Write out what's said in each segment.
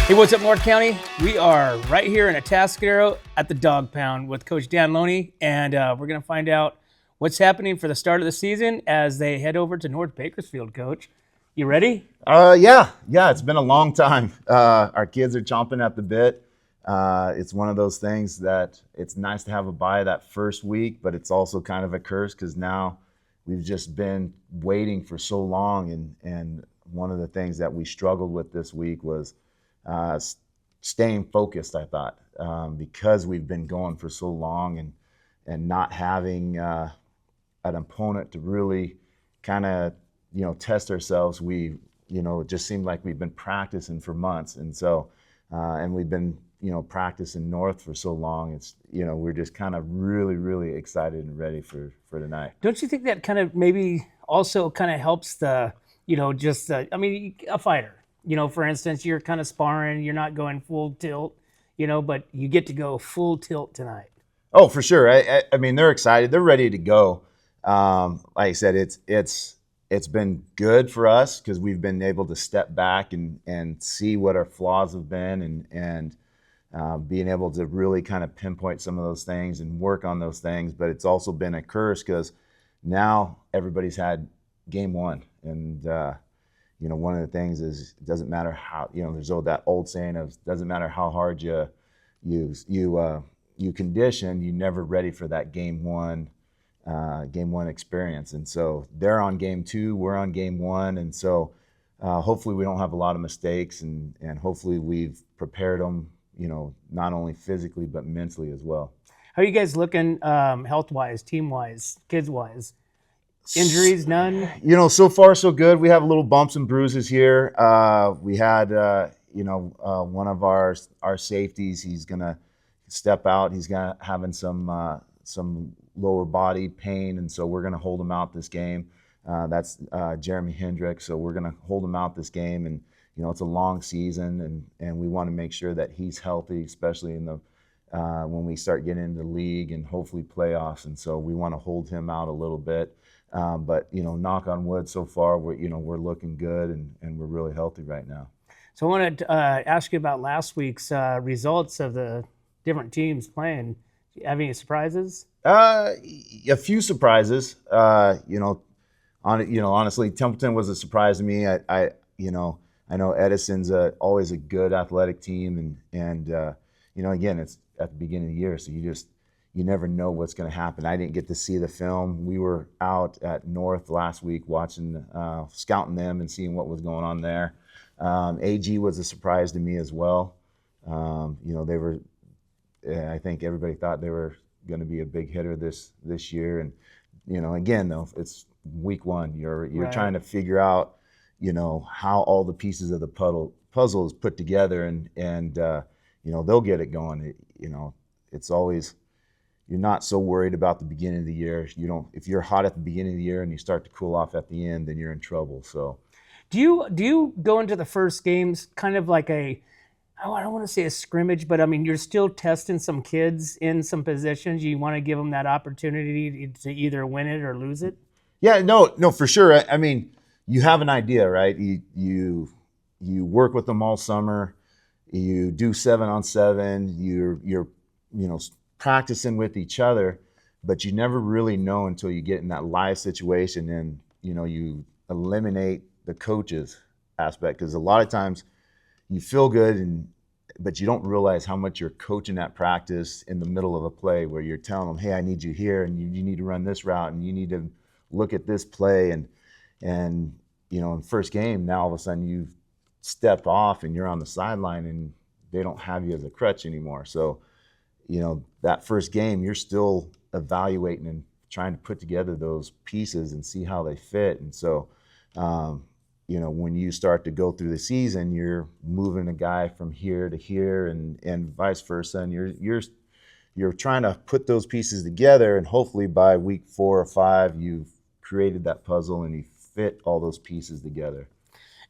Hey, what's up, North County? We are right here in Atascadero at the Dog Pound with Coach Loney, and we're going to find out what's happening for the start of the season as they head over to North Bakersfield. Coach, you ready? Yeah. It's been a long time. Our kids are chomping at the bit. It's one of those things that it's nice to have a bye that first week, but it's also kind of a curse because now we've just been waiting for so long. And one of the things that we struggled with this week was staying focused, I thought, because we've been going for so long and not having an opponent to really kind of, test ourselves. It just seemed like we've been practicing for months. And so, and we've been, practicing North for so long. It's, we're just kind of really, really excited and ready for tonight. Don't you think that kind of maybe also kind of helps the, a fighter? For instance, you're kind of sparring, you're not going full tilt, but you get to go full tilt tonight. Oh, for sure. I mean, they're excited. They're ready to go. Like I said, it's been good for us because we've been able to step back and see what our flaws have been and being able to really kind of pinpoint some of those things and work on those things. But it's also been a curse because now everybody's had game one. And, one of the things is it doesn't matter how, there's that old saying of doesn't matter how hard you condition, you're never ready for that game one experience. And so they're on game two, we're on game one. And so hopefully we don't have a lot of mistakes and hopefully we've prepared them, not only physically, but mentally as well. How are you guys looking health-wise, team-wise, kids-wise? Injuries, none? So far so good. We have little bumps and bruises here. We had, one of our safeties, he's going to step out. He's having some lower body pain, and so we're going to hold him out this game. That's Jeremy Hendricks, so we're going to hold him out this game. And, it's a long season, and we want to make sure that he's healthy, especially in the when we start getting into the league and hopefully playoffs. And so we want to hold him out a little bit. But knock on wood, so far we're looking good and we're really healthy right now. So I wanted to ask you about last week's results of the different teams playing. Do you have any surprises? A few surprises. Honestly, Templeton was a surprise to me. I know Edison's always a good athletic team, and again, it's at the beginning of the year, so you never know what's going to happen. I didn't get to see the film. We were out at North last week watching, scouting them and seeing what was going on there. AG was a surprise to me as well. They were, I think everybody thought they were going to be a big hitter this year. And, again, though, it's week one. You're right. Trying to figure out, how all the pieces of the puzzle is put together and they'll get it going. It's always, you're not so worried about the beginning of the year. If you're hot at the beginning of the year and you start to cool off at the end, then you're in trouble. So, do you go into the first games kind of like I don't want to say a scrimmage, but I mean you're still testing some kids in some positions. You want to give them that opportunity to either win it or lose it. Yeah, no, for sure. I mean, you have an idea, right? You work with them all summer. You do 7-on-7. You're practicing with each other, but you never really know until you get in that live situation and you eliminate the coaches aspect, because a lot of times you feel good but you don't realize how much you're coaching that practice in the middle of a play where you're telling them, hey, I need you here and you need to run this route and you need to look at this play and in the first game, now all of a sudden you've stepped off and you're on the sideline and they don't have you as a crutch anymore. So that first game, you're still evaluating and trying to put together those pieces and see how they fit. And so, when you start to go through the season, you're moving a guy from here to here and vice versa. And you're trying to put those pieces together. And hopefully by week 4 or 5, you've created that puzzle and you fit all those pieces together.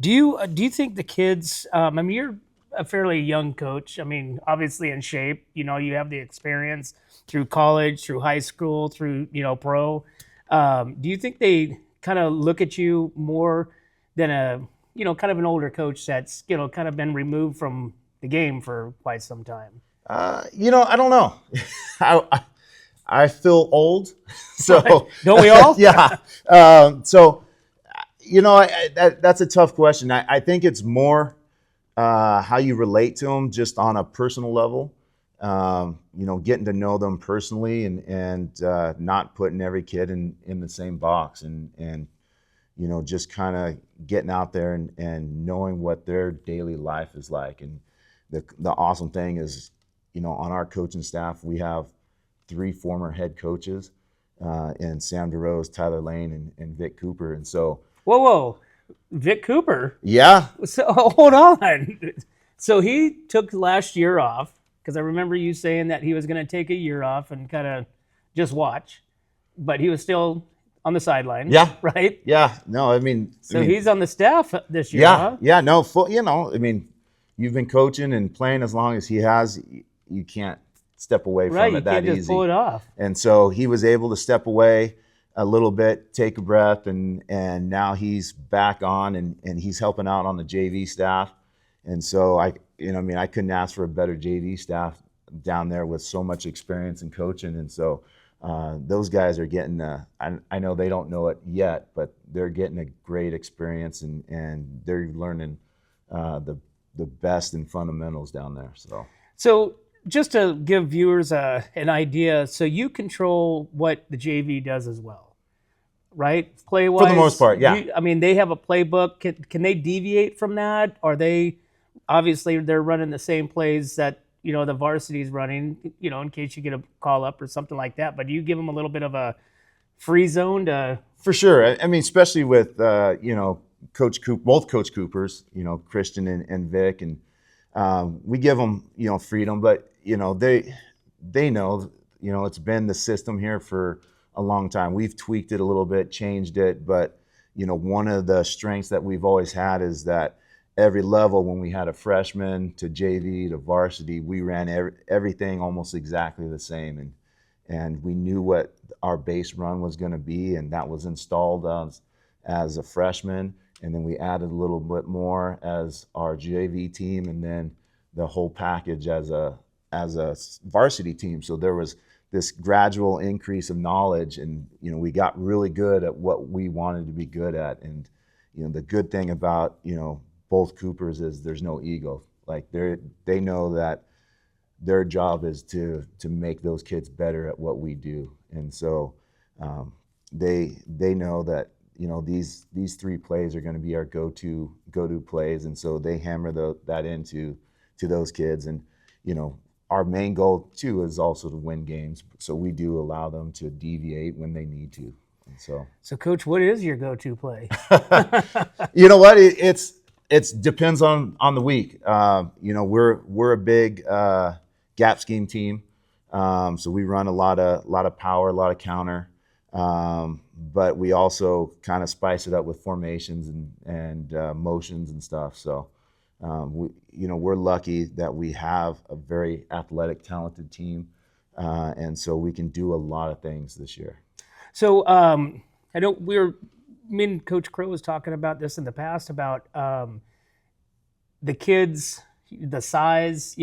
Do you think the kids, you're a fairly young coach. I mean, obviously in shape, you have the experience through college, through high school, through, pro. Do you think they kind of look at you more than a kind of an older coach that's, kind of been removed from the game for quite some time? I don't know. I feel old, so don't we all? Yeah. So, that's a tough question. I think it's more how you relate to them, just on a personal level. Getting to know them personally, and not putting every kid in the same box, and just kind of getting out there and knowing what their daily life is like. And the awesome thing is, on our coaching staff, we have 3 former head coaches, and Sam DeRose, Tyler Lane, and Vic Cooper. And so, Whoa, Vic Cooper. yeah, So hold on. So he took last year off, because I remember you saying that he was going to take a year off and kind of just watch, but he was still on the sideline. Yeah. Right. Yeah. No, So he's on the staff this year. Yeah. Huh? Yeah. No. You've been coaching and playing as long as he has. You can't step away from it that easy. You can't just pull it off. And so he was able to step away a little bit, take a breath, and now he's back on, and he's helping out on the JV staff. And so I couldn't ask for a better JV staff down there with so much experience in coaching. And so those guys are getting, I know they don't know it yet, but they're getting a great experience, and they're learning the best in fundamentals down there. So just to give viewers an idea, so you control what the JV does as well, right? Play-wise? For the most part, yeah. They have a playbook. Can they deviate from that? Are they, obviously, they're running the same plays that, the varsity's running, in case you get a call up or something like that. But do you give them a little bit of a free zone to... For sure. Especially with, Coach Cooper, both Coach Coopers, Christian and Vic, and we give them, freedom, but, they know, it's been the system here for a long time. We've tweaked it a little bit, changed it, but, one of the strengths that we've always had is that every level, when we had a freshman to JV to varsity, we ran everything almost exactly the same, and we knew what our base run was going to be, and that was installed as a freshman. And then we added a little bit more as our JV team, and then the whole package as a varsity team. So there was this gradual increase of knowledge, and we got really good at what we wanted to be good at. And the good thing about both Coopers is there's no ego. Like they know that their job is to make those kids better at what we do, and so they know that these 3 plays are going to be our go-to plays, and so they hammer that into those kids. And our main goal too is also to win games, so we do allow them to deviate when they need to. And so Coach, what is your go-to play? You know what? It's depends on the week. We're a big gap scheme team, so we run a lot of power, a lot of counter. But we also kind of spice it up with formations and motions and stuff. So, we're lucky that we have a very athletic, talented team, and so we can do a lot of things this year. So, I know me and Coach Crow was talking about this in the past about the kids, the size,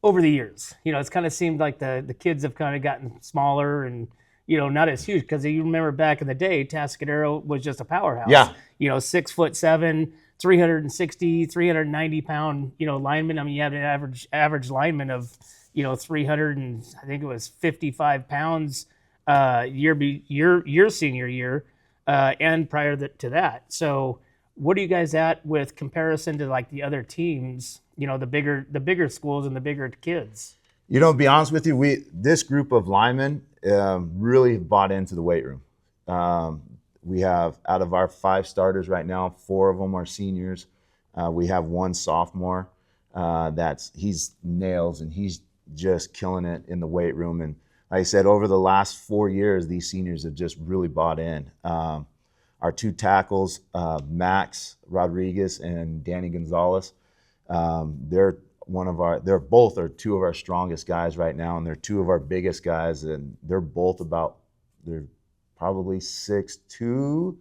over the years. It's kind of seemed like the kids have kind of gotten smaller and, not as huge, because you remember back in the day, Atascadero was just a powerhouse. Yeah. 6'7", 360, 390 pound, lineman. You have an average lineman of, 300 and I think it was 55 pounds your senior year and prior to that. So what are you guys at with comparison to like the other teams, the bigger schools and the bigger kids? To be honest with you, this group of linemen really bought into the weight room. We have, out of our 5 starters right now, 4 of them are seniors. We have 1 sophomore he's nails, and he's just killing it in the weight room. And like I said, over the last 4 years, these seniors have just really bought in. Our 2 tackles, Max Rodriguez and Danny Gonzalez, they're both 2 of our strongest guys right now, and they're 2 of our biggest guys, and they're probably 6'2",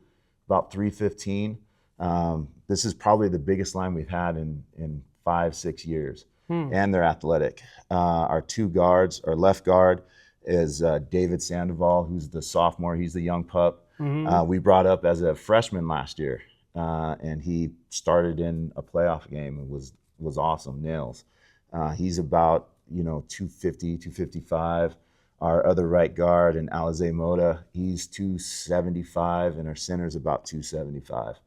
about 315. This is probably the biggest line we've had in 5-6 years, and they're athletic. Our two guards, our left guard is David Sandoval, who's the sophomore. He's the young pup. We brought up as a freshman last year, and he started in a playoff game and was awesome, nails. He's about 250, 255. Our other right guard, and Alize Moda, he's 275, and our center's about 275,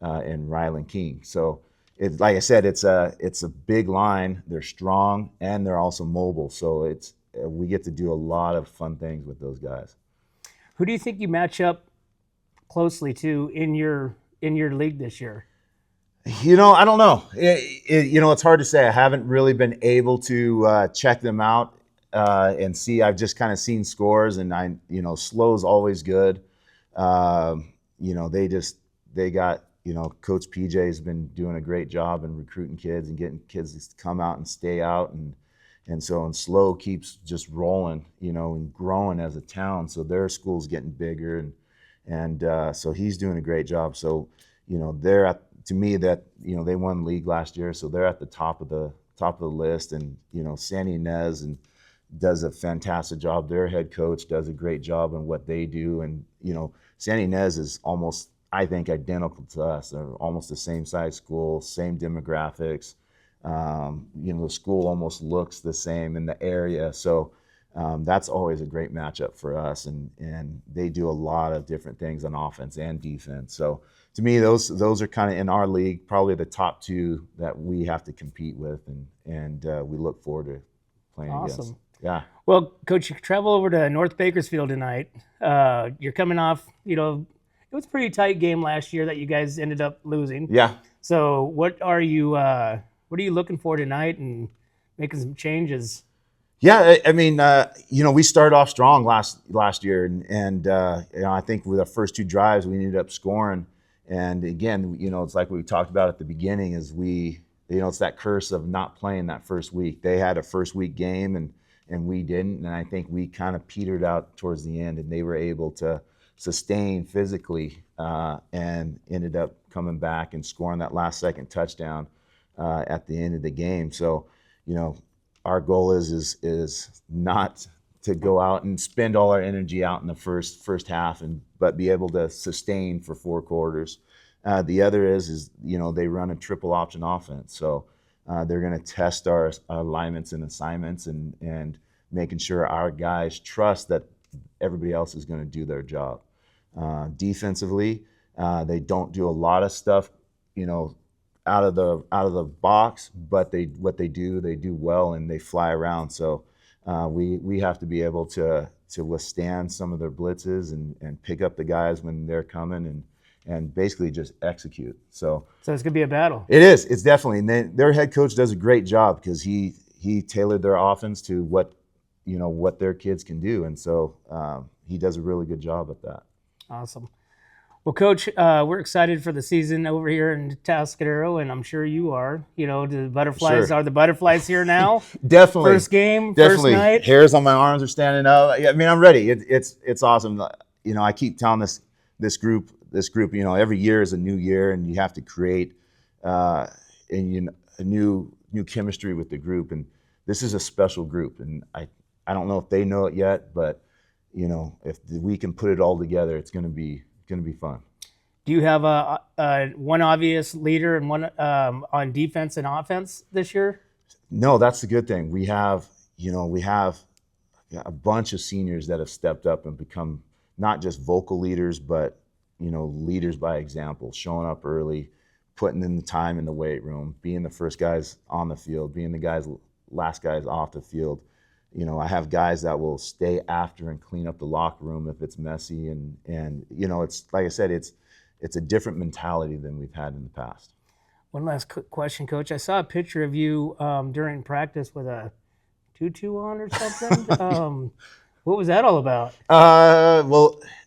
and Rylan King. So, like I said, it's a big line. They're strong, and they're also mobile. So we get to do a lot of fun things with those guys. Who do you think you match up closely to in your league this year? I don't know. It's hard to say. I haven't really been able to check them out and see. I've just kind of seen scores, and slow's always good. They got Coach PJ has been doing a great job in recruiting kids and getting kids to come out and stay out, and slow keeps just rolling, and growing as a town. So their school's getting bigger, and so he's doing a great job. So they're at. To me, that they won league last year, so they're at the top of the list. And Sandy Inez does a fantastic job. Their head coach does a great job in what they do. And Sandy Inez is almost, I think, identical to us. They're almost the same size school, same demographics. The school almost looks the same in the area. So that's always a great matchup for us. And they do a lot of different things on offense and defense. So to me, those are kind of in our league, probably the top two that we have to compete with, and we look forward to playing against. Awesome. Yeah. Well, Coach, you travel over to North Bakersfield tonight. You're coming off, it was a pretty tight game last year that you guys ended up losing. Yeah. So what are you looking for tonight and making some changes? Yeah, I mean, we started off strong last year, and I think with our first two drives, we ended up scoring. And again, it's like we talked about at the beginning, is it's that curse of not playing that first week. They had a first week game, and we didn't. And I think we kind of petered out towards the end, and they were able to sustain physically and ended up coming back and scoring that last second touchdown at the end of the game. So, our goal is not to go out and spend all our energy out in the first half, but be able to sustain for 4 quarters. The other is they run a triple option offense, so they're going to test our alignments and assignments and making sure our guys trust that everybody else is going to do their job. Defensively, they don't do a lot of stuff, out of the box, but what they do well, and they fly around. So we have to be able to withstand some of their blitzes and pick up the guys when they're coming and basically just execute. So it's gonna be a battle. It is. It's definitely. And their head coach does a great job because he tailored their offense to what their kids can do, and so he does a really good job at that. Awesome. Well, Coach, we're excited for the season over here in Atascadero, and I'm sure you are. The butterflies Sure. Are the butterflies here now? Definitely. First game, definitely. First night. Hairs on my arms are standing up. I mean, I'm ready. It's awesome. I keep telling this group, every year is a new year, and you have to create a new chemistry with the group. And this is a special group, and I don't know if they know it yet, but if we can put it all together, it's going to be fun. Do you have one obvious leader and one on defense and offense this year? No, that's the good thing. We have a bunch of seniors that have stepped up and become not just vocal leaders, but leaders by example, showing up early, putting in the time in the weight room, being the first guys on the field, being the last guys off the field. I have guys that will stay after and clean up the locker room if it's messy, and it's like I said, it's a different mentality than we've had in the past. One last question, Coach. I saw a picture of you during practice with a tutu on or something. What was that all about?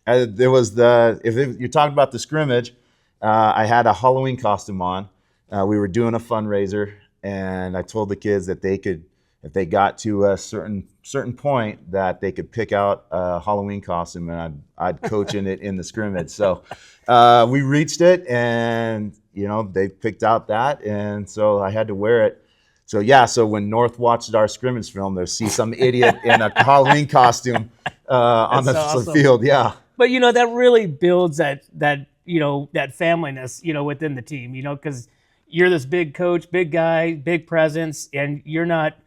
There was if you're talking about the scrimmage, I had a Halloween costume on. We were doing a fundraiser, and I told the kids that they could, if they got to a certain point that they could pick out a Halloween costume, and I'd coach in it in the scrimmage. So we reached it, and they picked out that, and so I had to wear it. So yeah, so when North watched our scrimmage film, they'll see some idiot in a Halloween costume on the awesome. field. Yeah. But that really builds that familyness, within the team, because you're this big coach, big guy, big presence, and you're not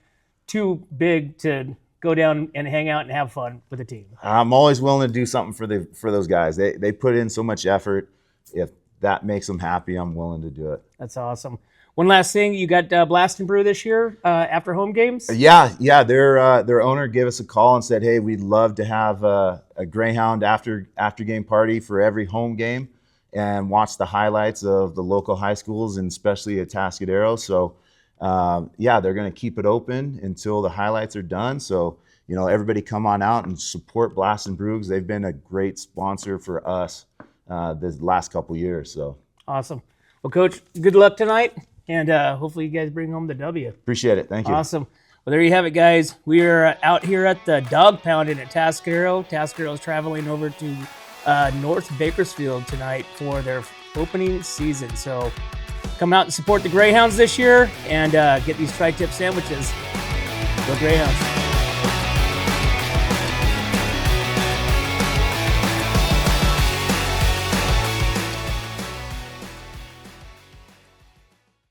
too big to go down and hang out and have fun with the team. I'm always willing to do something for those guys. They put in so much effort. If that makes them happy, I'm willing to do it. That's awesome. One last thing, you got Blast and Brew this year after home games? Yeah. Their owner gave us a call and said, hey, we'd love to have a Greyhound after game party for every home game and watch the highlights of the local high schools, and especially Atascadero. So they're going to keep it open until the highlights are done. So everybody come on out and support Blast and Brew. They've been a great sponsor for us the last couple years. So awesome. Well, Coach, good luck tonight. And hopefully you guys bring home the W. Appreciate it. Thank you. Awesome. Well, there you have it, guys. We are out here at the Dog Pound in Atascadero. Atascadero is traveling over to North Bakersfield tonight for their opening season. So come out and support the Greyhounds this year and get these tri-tip sandwiches. Go Greyhounds.